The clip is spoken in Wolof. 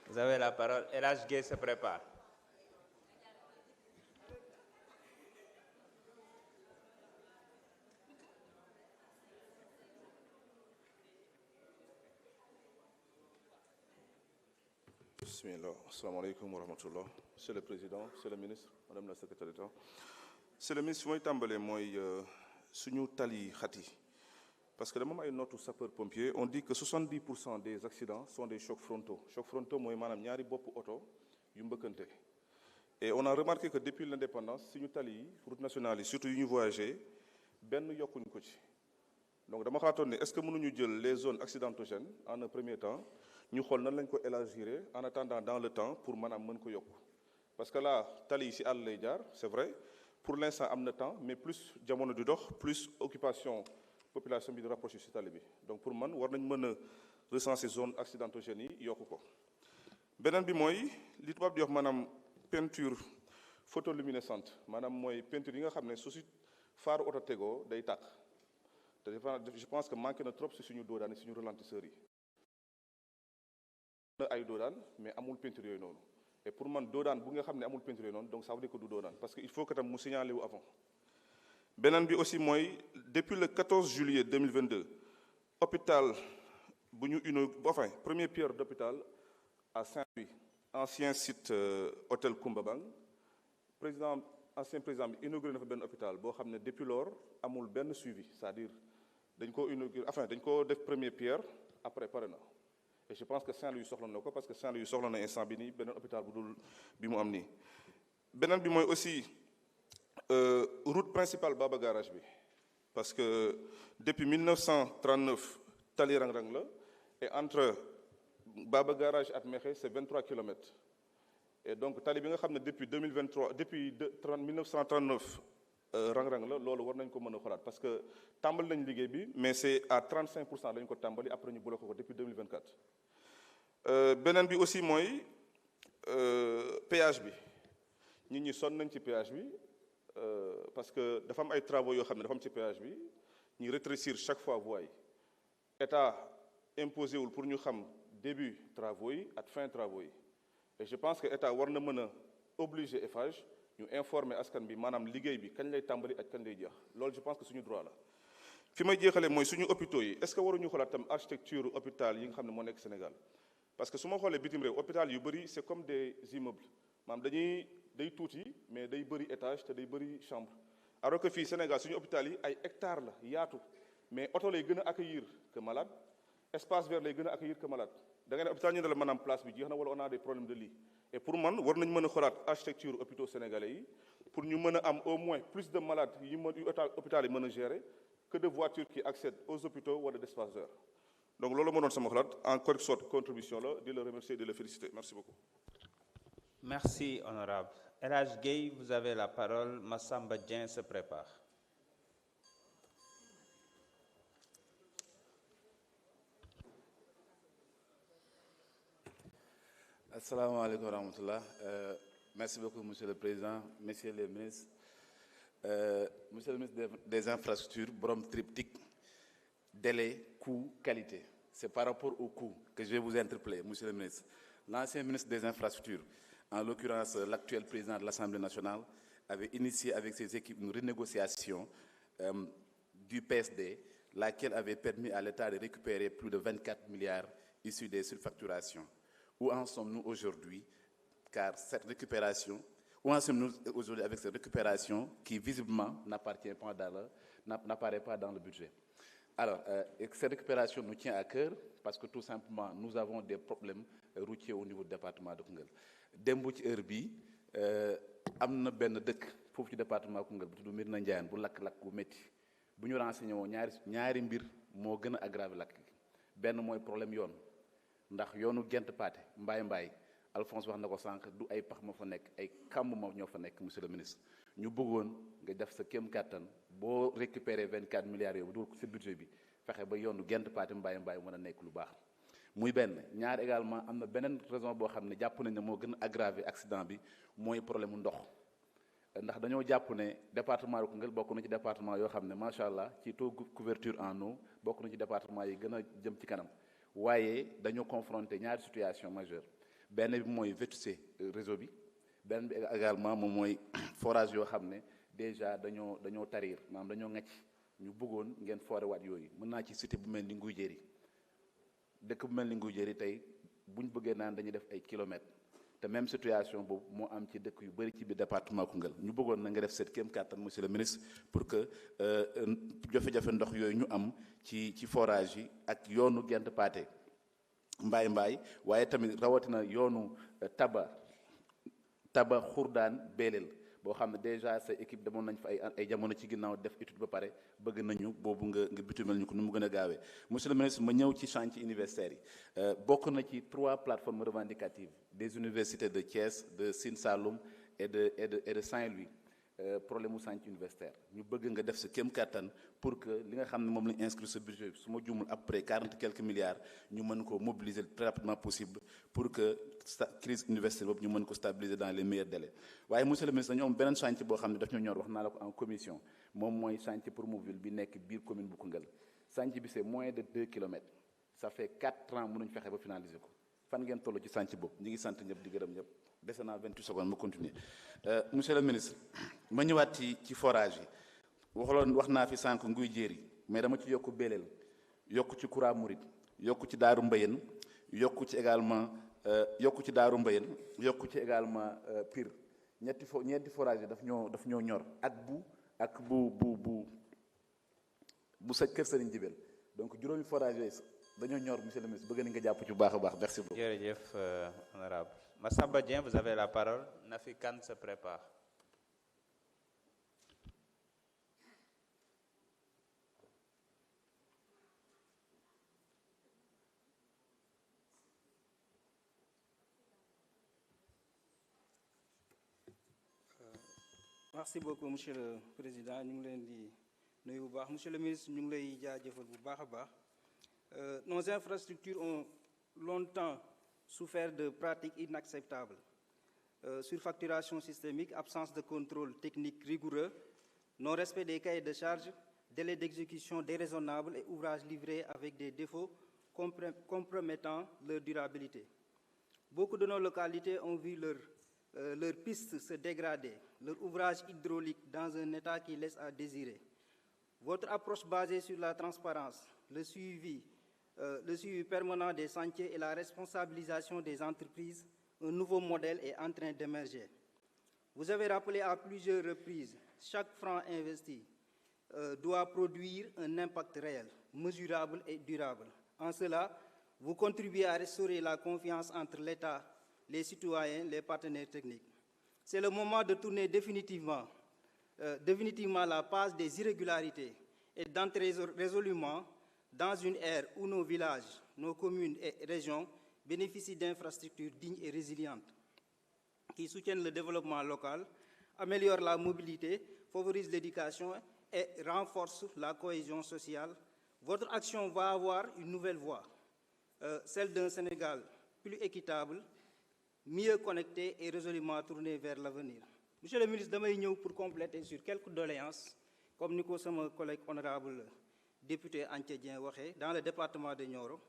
Vous avez la parole. El Hadj Gueye se prépare. Bismillah. Assalamu alaikum wa rahmatullah. Monsieur le Président, Monsieur le Ministre, Madame la Secrétaire d'État. Monsieur le Ministre, mooy tàmbale mooy suñu tali xat yi parce que dama am ay notu sapeur-pompier on dit que 70% des accidents sont des chocs frontaux. Chocs frontaux mooy maanaam ñaari bopp oto yu mbëkkante. Et on a remarqué que depuis l'indépendance suñu tali yi route nationale yi surtout yu ñu voyagé benn yokkuñ ko ci. Donc dama xaatoon ne est-ce que mënuñu jël les zones accidentogènes en un premier temps ñu xool nan lañ ko élargir en attendant dans le temps pour maanaam mën ko yokk parce que là tali yi si àll lay jaar c'est vrai pour l'instant am na temps mais plus jamono di dox plus occupation population bi di rapproché si tali bi donc pour man war nañ mën a recenser zone accidentogènes yi yokk ko. beneen bi mooy li tubaab di wax maanaam peinture photoluminescente maanaam mooy peinture yi nga xam ne su si faaru oto tegoo day tàkk te je pense que manqué na trop si suñu doodaan suñu ralentisseurs yi. ay doodaan mais amul peinture yooyu noonu et pour man doodaan bu nga xam ne amul peinture yooyu noonu donc ça veut dire que du doodaan parce que il faut que tam mu signaler wu avant. beneen bi aussi mooy depuis le 14 juillet 2022 hôpital bu ñu enfin première pierre d'hôpital à Saint-Louis ancien site hôtel Koumba ancien président bi inauguré na fa benn hôpital boo xam ne depuis lors amul benn suivi c'est-à-dire dañ ko inauguré enfin dañ ko def première pierre après pare na. Et je pense que Saint-Louis soxla na ko parce que Saint-Louis soxla na instant bi nii beneen hôpital bu dul bi mu am nii. beneen bi mooy aussi route principale Baba Garage bi parce que depuis 1939 tali rang-rang la et entre Baba Garage ak Mékhé c'est 23 kilomètres. Et donc tali bi nga xam ne depuis 1939 rang-rang la loolu war nañ ko mën a xoolaat parce que tàmbali nañ liggéey bi mais c'est à 35% lañ ko tàmbali après ñu bloqué ko depuis 2024. beneen bi aussi mooy péage bi nit ñi sonn nañ ci péage bi parce que dafa am ay travaux yoo xam ne dafa am ci péage bi ñu rétrécir chaque fois voies yi état imposé wul pour ñu xam début travaux yi ak fin travaux yi et je pense que état war na mën a obliger Eiffage ñu informer askan bi maanaam liggéey bi kañ lay tàmbali ak kañ lay jeex loolu je pense que suñu droit la. fi may jeexalee mooy suñu hôpitaux yi est-ce que waruñu xoolaat tam architecture hôpital yi nga xam ne moo nekk Sénégal parce que su ma xoolee bitim réew hôpital yu bëri c'est comme des immeubles maanaam day tuuti mais day bëri étage te day bëri chambre alors que fii Sénégal suñu hôpital yi ay hectares la yaatu mais oto lay gën a accueillir que malade espace vert lay gën a accueillir que malade da ngay ne hôpital ñu ne la maanaam place bi jeex na wala on a des problèmes de lit et pour man war nañ mën a xoolaat architecture hôpitaux sénégalais yi pour ñu mën a am au moins plus de malades yu hôpital yi mën a gérer que de voitures qui accèdent aux hôpitaux wala d'espace vert. Donc loolu moo doon sama xalaat en quelque sorte contribution la di la remercier et de la féliciter merci beaucoup. Merci honorable. El Hadj Gueye, vous avez la parole. Massamba Dieng se prépare. Assalamu alaikum wa rahmatullah. Merci beaucoup monsieur le président, messieurs les ministres. Monsieur le ministre des infrastructures, borom triptyque délai, coût, qualité. C'est par rapport au coût que je vais vous interpeller, monsieur le ministre. L'ancien ministre des infrastructures, en l'occurrence l'actuel président de l'Assemblée nationale, avait initié avec ses équipes une renégociation du PSD, laquelle avait permis à l'État de récupérer plus de 24 milliards issus des surfacturations. Où en sommes-nous aujourd'hui? Car cette récupération, où en sommes-nous aujourd'hui avec cette récupération qui visiblement n'apparaît pas dans le budget? Alors, cette récupération nous tient à cœur parce que tout simplement, nous avons des problèmes routiers au niveau du département de Koungheul. démb ci heure bii am na benn dëkk foofu ci département Koungheul bu tudd Médina Ndiayène bu lakk-lakk bu métti bu ñu renseigné woo ñaari mbir moo gën a aggravé lakk benn mooy problème yoon ndax yoonu Gent Pathé mbaay Alphonse wax na ko sànq du ay pax ma fa nekk ay kàmb ma ñoo fa nekk monsieur le ministre ñu bëggoon nga def sa kéem kàttan boo récupérer 24 milliards yooyu bu dul ko ci budget bi fexe ba yoonu Gent Pathé mbaay mën a nekk lu baax muy benn ñaar également am na beneen raison boo xam ne jàpp nañ ne moo gën a aggravé accident bi mooy problème mu ndox ndax dañoo jàpp ne département de Koungheul bokk na ci département yoo xam ne macha allah ci taux couverture en eau bokk na ci département yi gën a jëm ci kanam waaye dañoo confronté ñaari situation majeure benn bi mooy vétusté réseau bi benn bi également moom mooy forage yoo xam ne déjà dañoo tarir maanaam dañoo ŋacc ñu bëggoon ngeen foore waat yooyu mën naa ci cité bu mel ni Nguy Jëri dëkk bu mel ni Nguy Jëri tey buñ bëggee naan dañuy def ay kilomètres te même situation boobu moo am ci dëkk yu bëri ci biir département Koungheul ñu bëggoon na nga def seet kéem kàttan monsieur le ministre pour que jafe-jafe ndox yooyu ñu am ci forage yi ak yoonu Gent Paate mbaay waaye tamit rawatina yoonu Taba Xurdaan Beleel boo xam ne déjà sa équipe demoon nañ fa ay jamono ci ginnaaw def étude ba pare bëgg nañu boobu nga bitumel ñu ko nu mu gën a gaawee monsieur le ministre ma ñëw ci chantier universitaire yi bokk na ci 3 plateformes revendicatives des universités de Thiès de Sine Saloum et de Saint-Louis problème mu chantier universitaire ñu bëgg nga def sa kéem kattan pour que li nga xam ne moom lañu inscrit sa budget bi su ma juumul après 40 quelques milliards ñu mën ko mobiliser le plus rapidement possible pour que crise universitaire boobu ñu mën ko stabiliser dans les meilleurs délais waaye monsieur le ministre dañu am beneen chantier boo xam ne daf ñu ñor wax naa la ko en commission moom mooy chantier Promoville bi nekk biir commune bu Koungheul chantier bi c'est moins de 2 kilomètres ça fait 4 ans mënuñ fexe ba finaliser ko fan ngeen toll ci chantier boobu ñu ngi sant ñëpp di gërëm ñëpp dese naa 28 secondes ma continuer monsieur le ministre ma ñëwaat ci forage yi wax naa fi sànq Nguy Jëri mais dama ci yokk Beleel yokk ci Koura Mouride yokk ci Daaru Mbayeen yokk ci également Pire ñeenti forage yi daf ñoo ñor ak bu sa kër Sëriñ Jibel donc juróomi forage yooyu dañoo ñor monsieur le ministre bëgg nañ nga jàpp ci bu baax a baax merci beaucoup. jërëjëf honorable Massamba Dieng, vous avez la parole. Nafi Kane se prépare. Merci beaucoup monsieur le président ñu ngi leen di nuyu bu baax monsieur le ministre ñu ngi lay jaajëfal bu baax a baax nos infrastructures ont longtemps souffert de pratiques inacceptables surfacturation systémique, absence de contrôle technique rigoureux, non-respect des cahiers de charges, délai d'exécution déraisonnable et ouvrages livrés avec des défauts compromettant leur durabilité. Beaucoup de nos localités ont vu leurs pistes se dégrader, leur ouvrage hydraulique dans un état qui laisse à désirer. Votre approche basée sur la transparence, le suivi permanent des chantiers et la responsabilisation des entreprises, un nouveau modèle est en train d'émerger. Vous avez rappelé à plusieurs reprises, chaque franc investi doit produire un impact réel, mesurable et durable. En cela, vous contribuez à restaurer la confiance entre l'État, les citoyens, les partenaires techniques. C'est le moment de tourner définitivement la page des irrégularités et d'entrer résolument dans une ère où nos villages, nos communes et régions bénéficient d'infrastructures dignes et résilientes qui soutiennent le développement local, améliorent la mobilité, favorisent l'éducation et renforcent la cohésion sociale. Votre action va avoir une nouvelle voie, celle d'un Sénégal plus équitable, mieux connecté et résolument tourné vers l'avenir. Monsieur le ministre, damay ñëw pour compléter sur quelques doléances, comme ni ko sama collègue honorable député Anthié Dieng waxee, dans le département de Nioro.